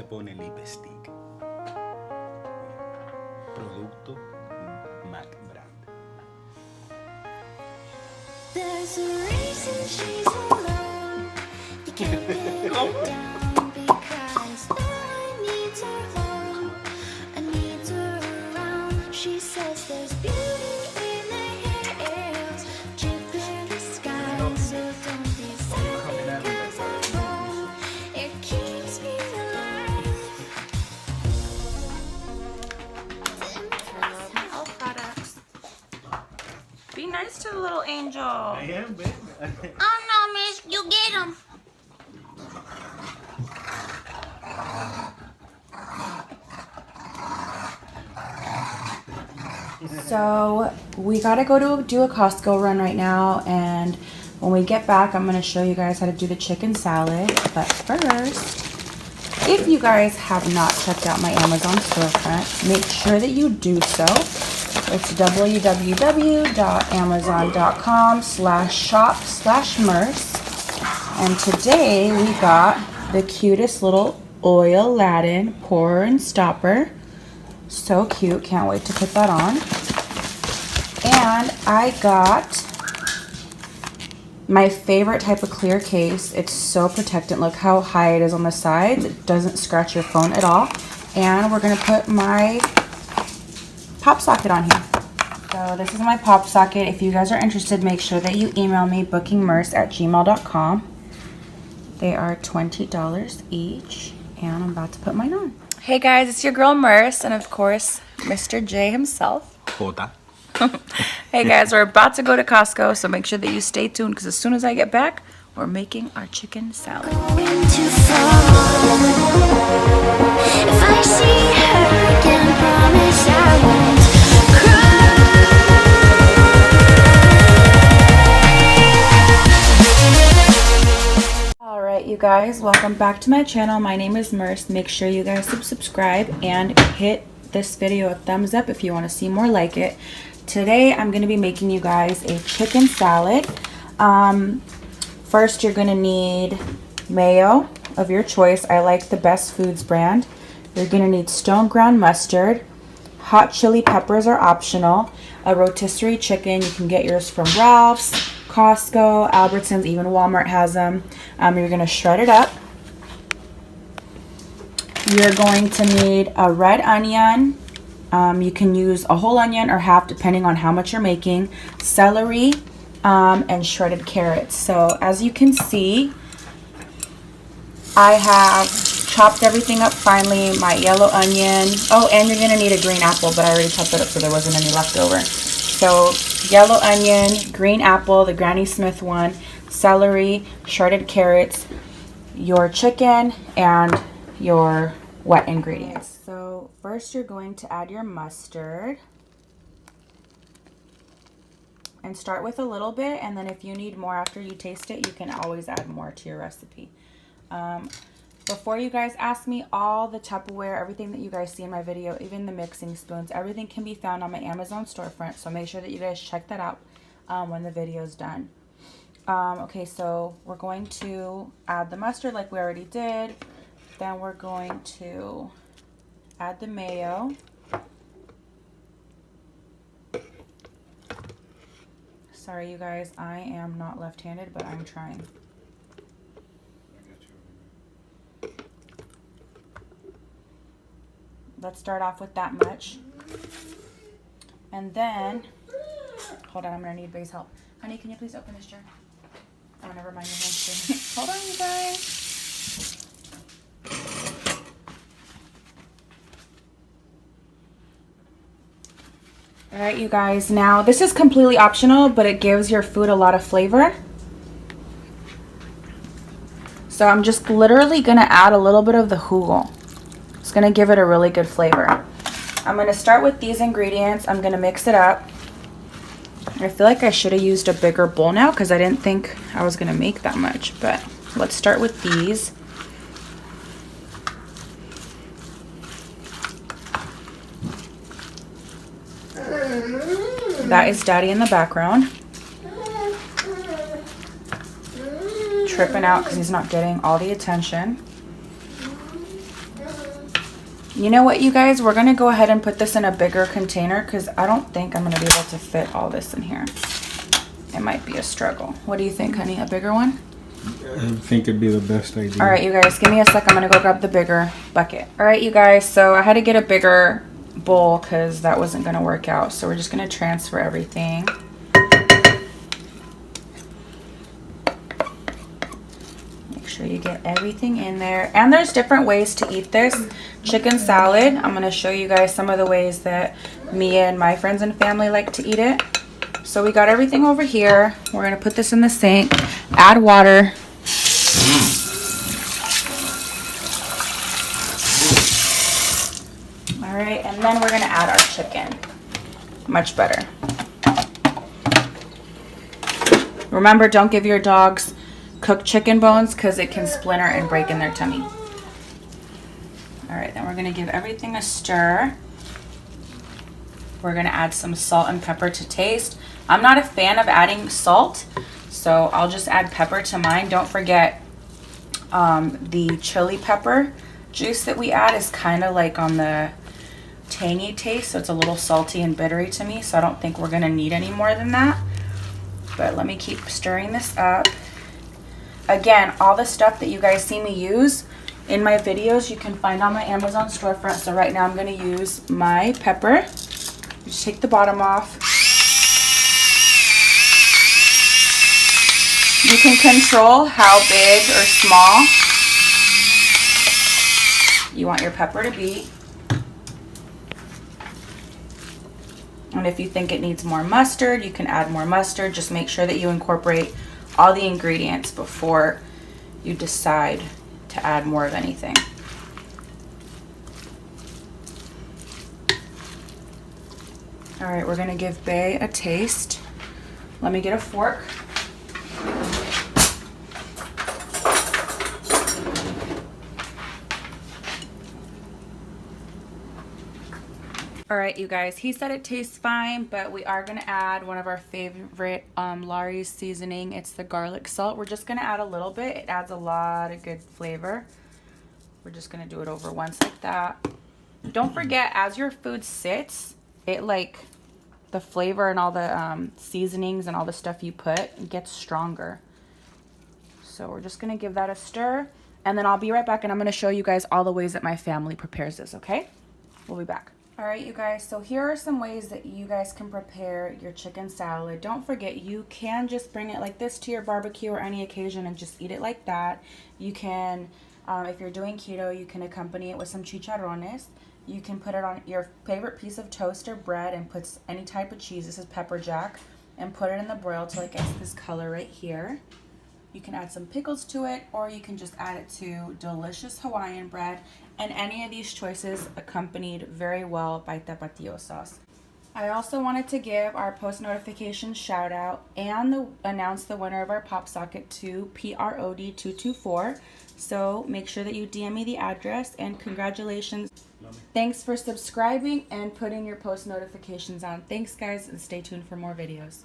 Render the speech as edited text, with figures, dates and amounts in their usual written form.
pone lipstick. Producto MAC brand. There's a reason she's alone. You can't get it down because no one needs her home and needs her around. She says there's beauty in the hills, dripping the sky. So don't be sad because I'm home. It keeps me alive. All products. Be nice to the little angel. I am, babe. Oh no, miss, you get him. So we gotta go to do a Costco run right now, and when we get back I'm gonna show you guys how to do the chicken salad. But first, if you guys have not checked out my Amazon storefront, make sure that you do so. It's www.amazon.com/shop/MERS. And today we got the cutest little oil Aladdin pourer and stopper. So cute, can't wait to put that on. And I got my favorite type of clear case. It's so protectant. Look how high it is on the sides. It doesn't scratch your phone at all. And we're gonna put my pop socket on here. So this is my pop socket. If you guys are interested, make sure that you email me bookingmers@gmail.com. They are $20 each, and I'm about to put mine on. Hey guys, it's your girl Merce, and of course, Mr. J himself. Jota. Hey guys, we're about to go to Costco, so make sure that you stay tuned, because as soon as I get back, we're making our chicken salad. Going too far. If I see her again, promise I won't cry. Alright you guys, welcome back to my channel. My name is Merce. Make sure you guys subscribe and hit this video a thumbs up if you want to see more like it. Today I'm going to be making you guys a chicken salad. First you're going to need mayo of your choice. I like the Best Foods brand. You're going to need stone ground mustard. Hot chili peppers are optional. A rotisserie chicken, you can get yours from Ralph's, Costco, Albertsons, even Walmart has them. You're going to shred it up. You're going to need a red onion. You can use a whole onion or half depending on how much you're making. Celery and shredded carrots. So as you can see, I have chopped everything up finely. My yellow onion. Oh, and you're going to need a green apple, but I already chopped it up so there wasn't any left over. So yellow onion, green apple, the Granny Smith one, celery, shredded carrots, your chicken, and your wet ingredients. So first you're going to add your mustard. And start with a little bit, and then if you need more after you taste it, you can always add more to your recipe. Before you guys ask me, all the Tupperware, everything that you guys see in my video, even the mixing spoons, everything can be found on my Amazon storefront. So make sure that you guys check that out when the video is done. Okay, so we're going to add the mustard like we already did. Then we're going to add the mayo. Sorry, you guys, I am not left-handed, but I'm trying. Let's start off with that much. And then, hold on, I'm gonna need Bay's help. Honey, can you please open this jar? Oh, never mind, your hand's free. Hold on, you guys. Alright, you guys, now this is completely optional, but it gives your food a lot of flavor. So I'm just literally gonna add a little bit of the jugo. It's gonna give it a really good flavor. I'm gonna start with these ingredients. I'm gonna mix it up. I feel like I should have used a bigger bowl now because I didn't think I was gonna make that much, but let's start with these. That is Daddy in the background. Tripping out because he's not getting all the attention. You know what, you guys? We're going to go ahead and put this in a bigger container because I don't think I'm going to be able to fit all this in here. It might be a struggle. What do you think, honey? A bigger one? I think it'd be the best idea. All right, you guys, give me a sec. I'm going to go grab the bigger bucket. All right, you guys, so I had to get a bigger bowl because that wasn't going to work out. So we're just going to transfer everything. Make sure you get everything in there. And there's different ways to eat this chicken salad. I'm going to show you guys some of the ways that me and my friends and family like to eat it. So we got everything over here. We're going to put this in the sink, add water. All right, and then we're going to add our chicken. Much better. Remember, don't give your dogs cooked chicken bones because it can splinter and break in their tummy. All right, then we're going to give everything a stir. We're going to add some salt and pepper to taste. I'm not a fan of adding salt, so I'll just add pepper to mine. Don't forget the chili pepper juice that we add is kind of like on the tangy taste, so it's a little salty and bittery to me, so I don't think we're going to need any more than that. But let me keep stirring this up. Again, all the stuff that you guys see me use in my videos you can find on my Amazon storefront. So right now I'm going to use my pepper. Just take the bottom off. You can control how big or small you want your pepper to be. And if you think it needs more mustard, you can add more mustard. Just make sure that you incorporate all the ingredients before you decide to add more of anything. All right, we're gonna give Bae a taste. Let me get a fork. All right, you guys, he said it tastes fine, but we are gonna add one of our favorite Lawry's seasoning. It's the garlic salt. We're just gonna add a little bit. It adds a lot of good flavor. We're just gonna do it over once like that. Don't forget, as your food sits, it like the flavor and all the seasonings and all the stuff you put gets stronger. So we're just gonna give that a stir, and then I'll be right back and I'm gonna show you guys all the ways that my family prepares this, okay? We'll be back. All right, you guys, so here are some ways that you guys can prepare your chicken salad. Don't forget, you can just bring it like this to your barbecue or any occasion and just eat it like that. You can, if you're doing keto, you can accompany it with some chicharrones. You can put it on your favorite piece of toast or bread and put any type of cheese. This is pepper jack, and put it in the broil till it gets this color right here. You can add some pickles to it, or you can just add it to delicious Hawaiian bread, and any of these choices accompanied very well by tapatio sauce. I also wanted to give our post notification shout out and announce the winner of our pop socket to PROD224. So make sure that you DM me the address, and congratulations. Thanks for subscribing and putting your post notifications on. Thanks guys, and stay tuned for more videos.